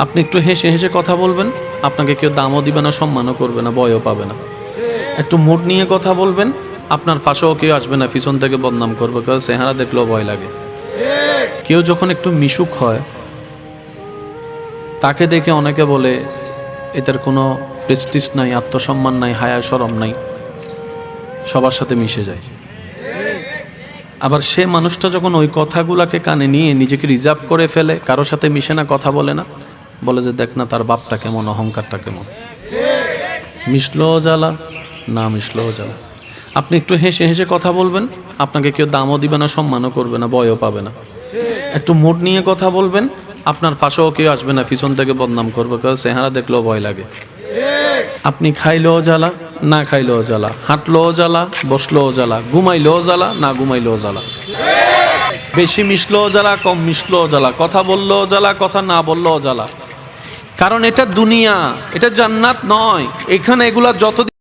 আপনি একটু হেসে হেসে কথা বলবেন, আপনাকে কেউ দামও দিবে না, সম্মানও করবে না, ভয়ও পাবে না। একটু মুড নিয়ে কথা বলবেন, আপনার পাশেও কেউ আসবে না, পিছন থেকে বদনাম করবে, কেউ চেহারা দেখলেও ভয় লাগে। কেউ যখন একটু মিশুক হয়, তাকে দেখে অনেকে বলে এটার কোনো প্রেস্টিজ নাই, আত্মসম্মান নাই, হায়া শরম নাই, সবার সাথে মিশে যায়। আবার সে মানুষটা যখন ওই কথাগুলাকে কানে নিয়ে নিজেকে রিজার্ভ করে ফেলে, কারোর সাথে মিশে না, কথা বলে না, বলে যে দেখ না তার বাপটা কেমন, অহংকারটা কেমন, মিশলেও জ্বালা, না মিশলেও জ্বালা। আপনি একটু হেসে হেসে কথা বলবেন, আপনাকে কেউ দামও দিবে না, সম্মানও করবে না, ভয়ও পাবে না। একটু মুড নিয়ে কথা বলবেন, আপনার পাশেও কেউ আসবে না, পিছন থেকে বদনাম করবে, কেউ চেহারা দেখলেও ভয় লাগে। আপনি খাইলেও জ্বালা, না খাইলেও জ্বালা, হাঁটলেও জ্বালা, বসলেও জ্বালা, ঘুমাইলেও জ্বালা, না ঘুমাইলেও জ্বালা, বেশি মিশলেও জ্বালা, কম মিশলেও জ্বালা, কথা বললেও জ্বালা, কথা না বললেও জ্বালা। কারণ এটা দুনিয়া, এটা জান্নাত নয়। এখানে এগুলা যত